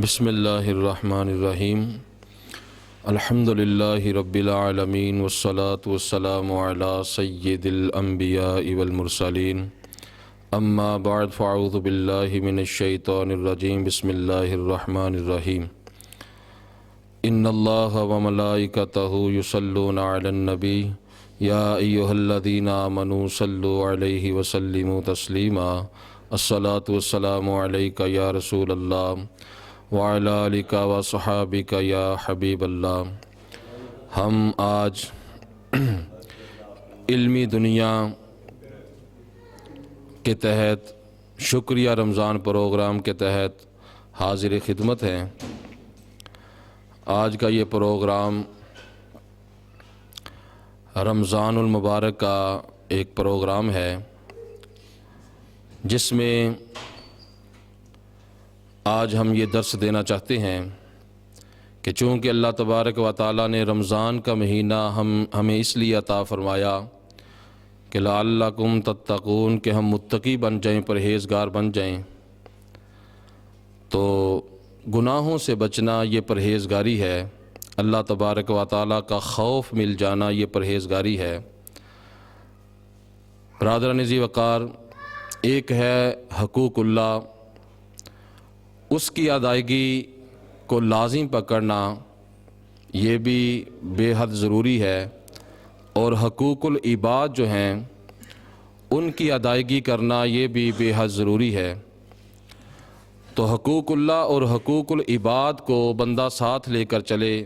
بسم اللہ الرحمن الرحیم الحمد للہ رب العالمین والصلاة والسلام علی سید الانبیاء والمرسلین اما بعد فاعوذ باللہ من الشیطان الرجیم بسم اللہ الرحمن الرحیم ان اللہ وملائکتہ یصلون علی النبی یا ایہا الذین آمنوا صلوا علیہ وسلموا تسلیما الصلاة والسلام علیک یا رسول اللہ وعلی آلک وصحابک یا حبیب اللہ۔ ہم آج علمی دنیا کے تحت شکریہ رمضان پروگرام کے تحت حاضر خدمت ہیں۔ آج کا یہ پروگرام رمضان المبارک کا ایک پروگرام ہے جس میں آج ہم یہ درس دینا چاہتے ہیں کہ چونکہ اللہ تبارک و تعالیٰ نے رمضان کا مہینہ ہمیں اس لیے عطا فرمایا کہ لعلکم تتقون کہ ہم متقی بن جائیں، پرہیزگار بن جائیں، تو گناہوں سے بچنا یہ پرہیزگاری ہے، اللہ تبارک و تعالیٰ کا خوف مل جانا یہ پرہیزگاری ہے۔ برادران ذی وقار، ایک ہے حقوق اللہ، اس کی ادائیگی کو لازم پکڑنا یہ بھی بے حد ضروری ہے، اور حقوق العباد جو ہیں ان کی ادائیگی کرنا یہ بھی بے حد ضروری ہے۔ تو حقوق اللہ اور حقوق العباد کو بندہ ساتھ لے کر چلے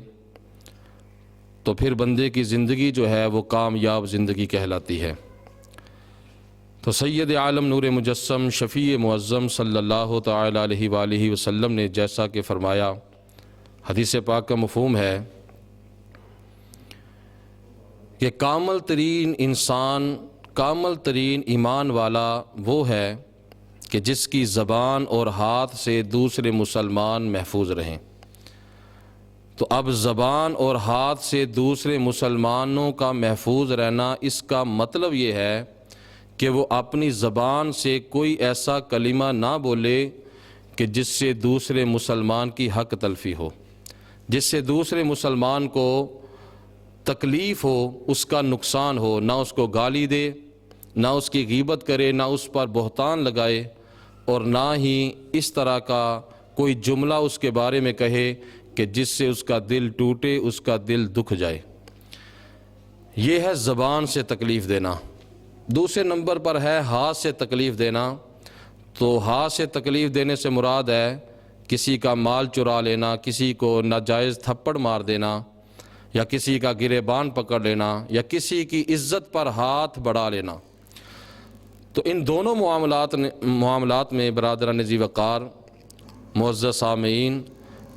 تو پھر بندے کی زندگی جو ہے وہ کامیاب زندگی کہلاتی ہے۔ تو سید عالم نور مجسم شفیع معظم صلی اللہ تعالی علیہ وآلہ وسلم نے جیسا کہ فرمایا، حدیث پاک کا مفہوم ہے کہ کامل ترین انسان، کامل ترین ایمان والا وہ ہے کہ جس کی زبان اور ہاتھ سے دوسرے مسلمان محفوظ رہیں۔ تو اب زبان اور ہاتھ سے دوسرے مسلمانوں کا محفوظ رہنا، اس کا مطلب یہ ہے کہ وہ اپنی زبان سے کوئی ایسا کلمہ نہ بولے کہ جس سے دوسرے مسلمان کی حق تلفی ہو، جس سے دوسرے مسلمان کو تکلیف ہو، اس کا نقصان ہو، نہ اس کو گالی دے، نہ اس کی غیبت کرے، نہ اس پر بہتان لگائے، اور نہ ہی اس طرح کا کوئی جملہ اس کے بارے میں کہے کہ جس سے اس کا دل ٹوٹے، اس کا دل دکھ جائے۔ یہ ہے زبان سے تکلیف دینا۔ دوسرے نمبر پر ہے ہاتھ سے تکلیف دینا۔ تو ہاتھ سے تکلیف دینے سے مراد ہے کسی کا مال چرا لینا، کسی کو ناجائز تھپڑ مار دینا، یا کسی کا گریبان پکڑ لینا، یا کسی کی عزت پر ہاتھ بڑھا لینا۔ تو ان دونوں معاملات میں برادران ذی وقار، معزز سامعین،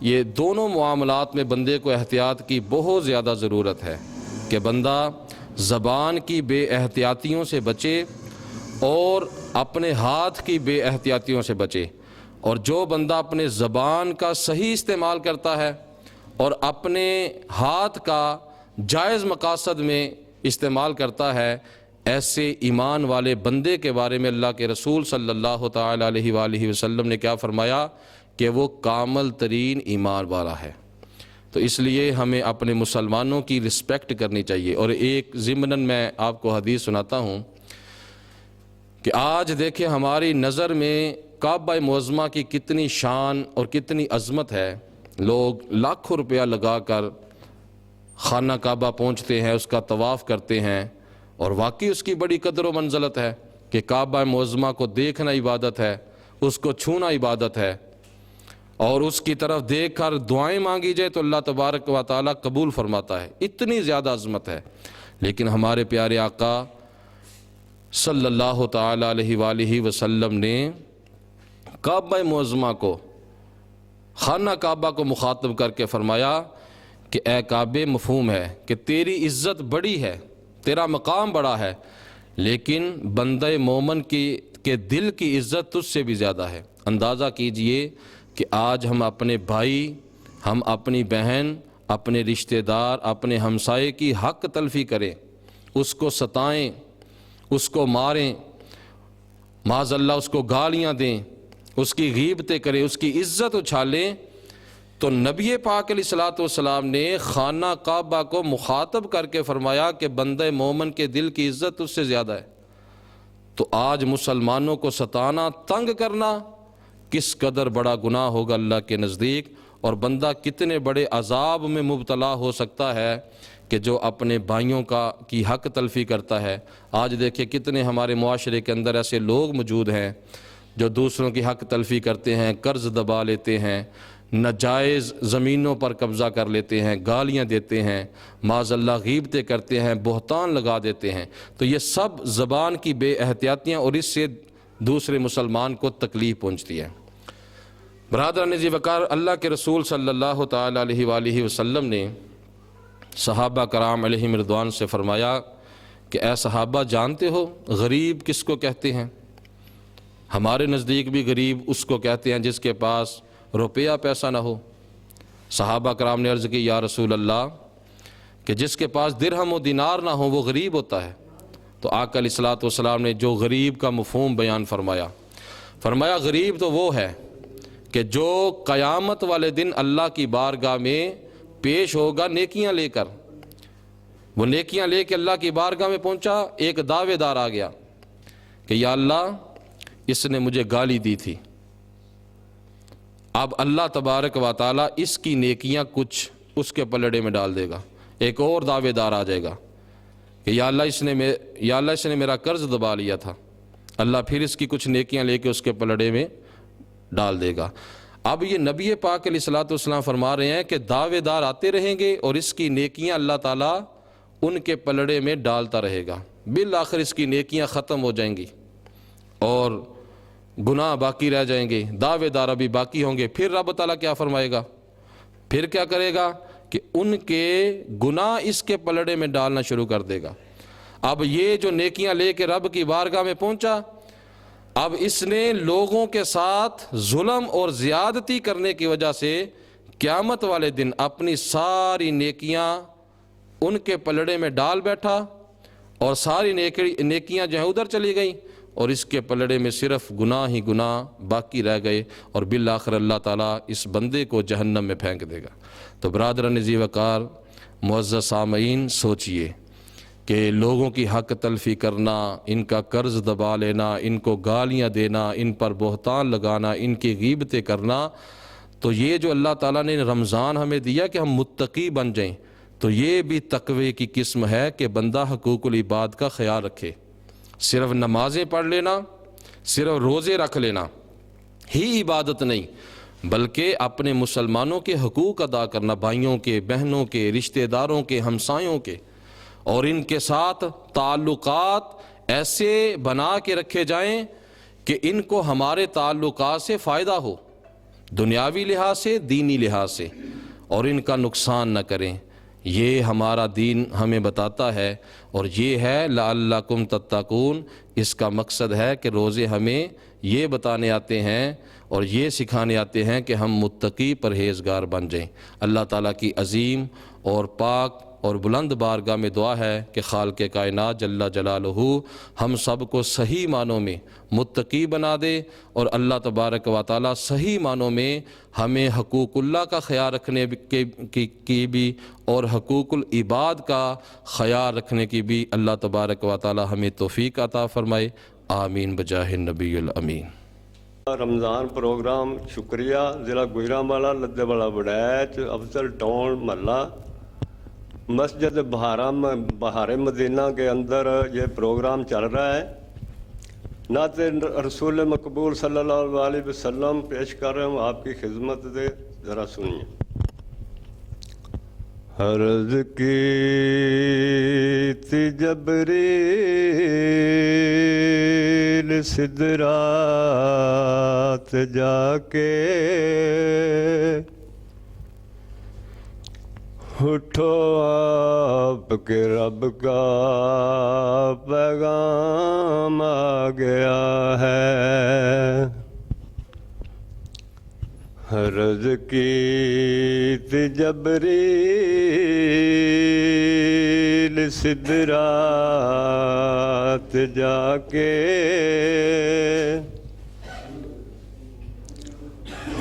یہ دونوں معاملات میں بندے کو احتیاط کی بہت زیادہ ضرورت ہے کہ بندہ زبان کی بے احتیاطیوں سے بچے اور اپنے ہاتھ کی بے احتیاطیوں سے بچے۔ اور جو بندہ اپنے زبان کا صحیح استعمال کرتا ہے اور اپنے ہاتھ کا جائز مقاصد میں استعمال کرتا ہے، ایسے ایمان والے بندے کے بارے میں اللہ کے رسول صلی اللہ تعالی علیہ وآلہ وسلم نے کیا فرمایا کہ وہ کامل ترین ایمان والا ہے۔ تو اس لیے ہمیں اپنے مسلمانوں کی رسپیکٹ کرنی چاہیے۔ اور ایک ضمناً میں آپ کو حدیث سناتا ہوں کہ آج دیکھیں ہماری نظر میں کعبہ معظمہ کی کتنی شان اور کتنی عظمت ہے۔ لوگ لاکھوں روپیہ لگا کر خانہ کعبہ پہنچتے ہیں، اس کا طواف کرتے ہیں، اور واقعی اس کی بڑی قدر و منزلت ہے کہ کعبہ معظمہ کو دیکھنا عبادت ہے، اس کو چھونا عبادت ہے، اور اس کی طرف دیکھ کر دعائیں مانگی جائے تو اللہ تبارک و تعالیٰ قبول فرماتا ہے۔ اتنی زیادہ عظمت ہے، لیکن ہمارے پیارے آقا صلی اللہ تعالیٰ علیہ وآلہ وسلم نے کعبہ معظمہ کو، خانہ کعبہ کو مخاطب کر کے فرمایا کہ اے کعبے، مفہوم ہے کہ تیری عزت بڑی ہے، تیرا مقام بڑا ہے، لیکن بندہ مومن کے دل کی عزت تجھ سے بھی زیادہ ہے۔ اندازہ کیجئے کہ آج ہم اپنے بھائی، ہم اپنی بہن، اپنے رشتہ دار، اپنے ہمسائے کی حق تلفی کریں، اس کو ستائیں، اس کو ماریں، معاذ اللہ اس کو گالیاں دیں، اس کی غیبتیں کریں، اس کی عزت اچھالیں، تو نبی پاک علیہ الصلوۃ والسلام نے خانہ کعبہ کو مخاطب کر کے فرمایا کہ بندہ مومن کے دل کی عزت اس سے زیادہ ہے۔ تو آج مسلمانوں کو ستانا، تنگ کرنا کس قدر بڑا گناہ ہوگا اللہ کے نزدیک، اور بندہ کتنے بڑے عذاب میں مبتلا ہو سکتا ہے کہ جو اپنے بھائیوں کی حق تلفی کرتا ہے۔ آج دیکھیں کتنے ہمارے معاشرے کے اندر ایسے لوگ موجود ہیں جو دوسروں کی حق تلفی کرتے ہیں، قرض دبا لیتے ہیں، ناجائز زمینوں پر قبضہ کر لیتے ہیں، گالیاں دیتے ہیں، معاذ اللہ غیبتیں کرتے ہیں، بہتان لگا دیتے ہیں۔ تو یہ سب زبان کی بے احتیاطیاں، اور اس سے دوسرے مسلمان کو تکلیف پہنچتی ہے۔ برادران عزیز وقار، اللہ کے رسول صلی اللہ تعالیٰ علیہ وآلہ وسلم نے صحابہ کرام علیہم رضوان سے فرمایا کہ اے صحابہ، جانتے ہو غریب کس کو کہتے ہیں؟ ہمارے نزدیک بھی غریب اس کو کہتے ہیں جس کے پاس روپیہ پیسہ نہ ہو۔ صحابہ کرام نے عرض کی یا رسول اللہ کہ جس کے پاس درہم و دینار نہ ہو وہ غریب ہوتا ہے؟ تو آقا علیہ الصلوۃ والسلام نے جو غریب کا مفہوم بیان فرمایا غریب تو وہ ہے کہ جو قیامت والے دن اللہ کی بارگاہ میں پیش ہوگا نیکیاں لے کر۔ وہ نیکیاں لے کے اللہ کی بارگاہ میں پہنچا، ایک دعوے دار آ گیا کہ یا اللہ اس نے مجھے گالی دی تھی، اب اللہ تبارک و تعالیٰ اس کی نیکیاں کچھ اس کے پلڑے میں ڈال دے گا۔ ایک اور دعوے دار آ جائے گا کہ یا اللہ اس نے میرا قرض دبا لیا تھا، اللہ پھر اس کی کچھ نیکیاں لے کے اس کے پلڑے میں ڈال دے گا۔ اب یہ نبی پاک علیہ الصلوۃ والسلام فرما رہے ہیں کہ دعوے دار آتے رہیں گے اور اس کی نیکیاں اللہ تعالیٰ ان کے پلڑے میں ڈالتا رہے گا، بالآخر اس کی نیکیاں ختم ہو جائیں گی اور گناہ باقی رہ جائیں گے، دعوے دار ابھی باقی ہوں گے۔ پھر رب تعالیٰ کیا فرمائے گا؟ پھر کیا کرے گا کہ ان کے گناہ اس کے پلڑے میں ڈالنا شروع کر دے گا۔ اب یہ جو نیکیاں لے کے رب کی بارگاہ میں پہنچا، اب اس نے لوگوں کے ساتھ ظلم اور زیادتی کرنے کی وجہ سے قیامت والے دن اپنی ساری نیکیاں ان کے پلڑے میں ڈال بیٹھا، اور ساری نیکیاں جو ہیں ادھر چلی گئیں، اور اس کے پلڑے میں صرف گناہ ہی گناہ باقی رہ گئے، اور بالآخر اللہ تعالیٰ اس بندے کو جہنم میں پھینک دے گا۔ تو برادران عزیز وقار، معزز سامعین، سوچئے کہ لوگوں کی حق تلفی کرنا، ان کا قرض دبا لینا، ان کو گالیاں دینا، ان پر بہتان لگانا، ان کی غیبتیں کرنا، تو یہ جو اللہ تعالیٰ نے رمضان ہمیں دیا کہ ہم متقی بن جائیں، تو یہ بھی تقوی کی قسم ہے کہ بندہ حقوق العباد کا خیال رکھے۔ صرف نمازیں پڑھ لینا، صرف روزے رکھ لینا ہی عبادت نہیں، بلکہ اپنے مسلمانوں کے حقوق ادا کرنا، بھائیوں کے، بہنوں کے، رشتہ داروں کے، ہمسایوں کے، اور ان کے ساتھ تعلقات ایسے بنا کے رکھے جائیں کہ ان کو ہمارے تعلقات سے فائدہ ہو، دنیاوی لحاظ سے، دینی لحاظ سے، اور ان کا نقصان نہ کریں۔ یہ ہمارا دین ہمیں بتاتا ہے، اور یہ ہے لعلکم تتقون۔ اس کا مقصد ہے کہ روزے ہمیں یہ بتانے آتے ہیں اور یہ سکھانے آتے ہیں کہ ہم متقی پرہیزگار بن جائیں۔ اللہ تعالیٰ کی عظیم اور پاک اور بلند بارگاہ میں دعا ہے کہ خالق کائنات جل جلالہ ہم سب کو صحیح معنوں میں متقی بنا دے، اور اللہ تبارک و تعالیٰ صحیح معنوں میں ہمیں حقوق اللہ کا خیال رکھنے کی بھی اور حقوق العباد کا خیال رکھنے کی بھی اللہ تبارک و تعالیٰ ہمیں توفیق عطا فرمائے۔ آمین بجاہ النبی الامین۔ رمضان پروگرام شکریہ ضلع گوجرانوالا لدے والا وڑیچ افضل ٹاؤن محلہ مسجد بہار مدینہ کے اندر یہ پروگرام چل رہا ہے۔ نعت رسول مقبول صلی اللہ علیہ وسلم پیش کر رہے ہوں آپ کی خدمت دے، ذرا سنیے۔ عرض کی تھی جبریل سدرات جا کے، اٹھو آپ کے رب کا پیغام آ گیا ہے۔ عرض کی تھی جبریل سدرات جا کے،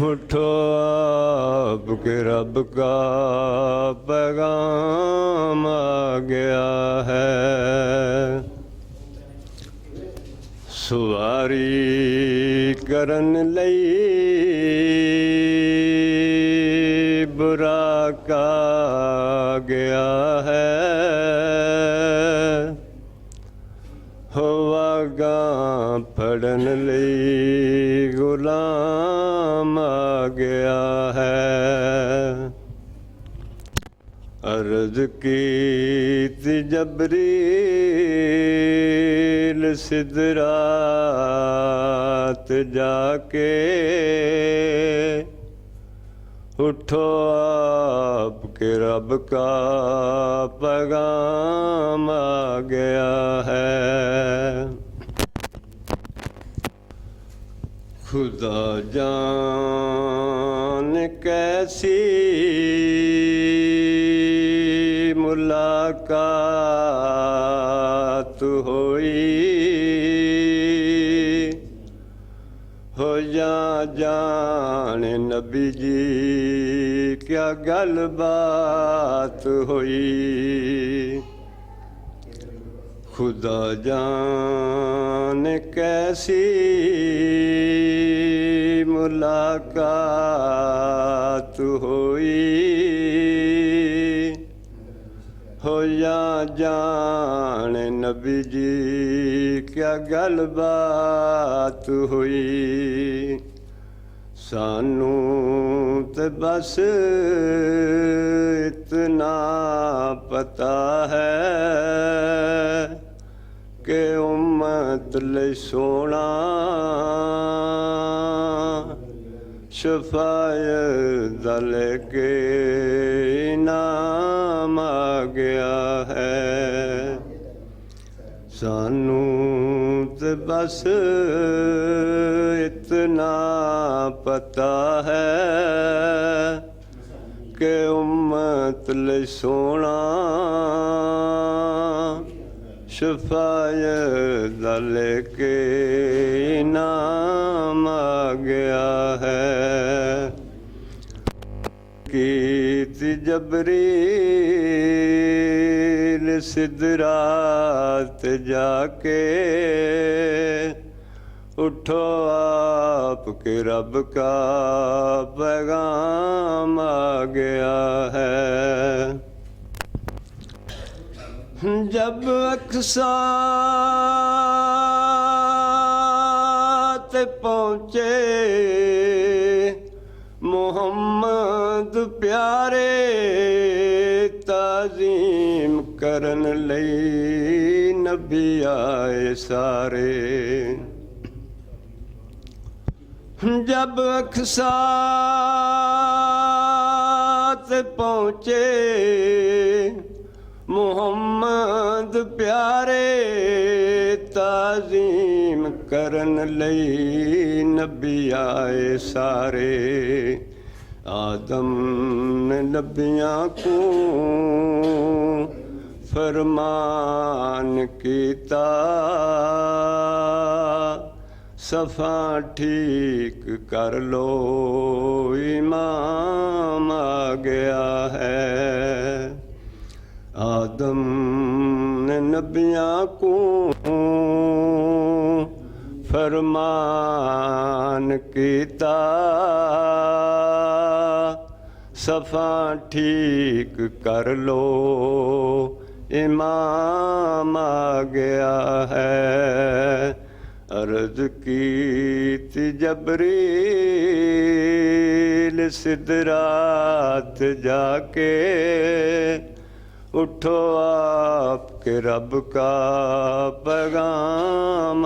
اٹھو آپ کہ رب کا پیغام آ گیا ہے سواری کرن ਲਈ ਬੁਰਾਕ ਆ ਗਿਆ ਹੈ ਵਾਗਾਂ ਫੜਨ ਲਈ ਗੁਲਾਮ ਆ ਗਿਆ ਹੈ ਅਰਜ਼ ਕੀਤੀ ਜਬਰੀਲ ਸਿਦਰਾਤ ਜਾ ਕੇ اٹھو آپ کے رب کا پیغام آ گیا ہے خدا جان کیسی ملاقات ہوئی ہو جان نبی جی کیا گل بات ہوئی خدا جان کیسی ملاقات ہوئی ہو یا جان نبی جی کیا گل بات ہوئی سانوں تے بس اتنا پتا ہے کہ امت لئی سونا شفاعت دا لے کے انعام آ گیا ہے سانوں تے بس اتنا پتا ہے کہ امت لئی سونا شفاعت دا لے کے انعام آ گیا ہے کیتی جبریل سدرات جا کے اٹھو آپ کے رب کا پیغام آ گیا ہے جب اقصیٰ تے پہنچے محمد پیارے تعظیم کرن لئی نبی آئے سارے جب اقصیٰ تے پہنچے محمد پیارے تعظیم کرن لئی نبی آئے سارے آدم نے نبیاں کو فرمان کیتا صفاں ٹھیک کر لو امام آ گیا ہے آدم نے نبیاں کو فرمان کیتا صفاں ٹھیک کر لو امام آ گیا ہے عرض کیتی جبریل سدرات جا کے اٹھو آپ کے رب کا پیغام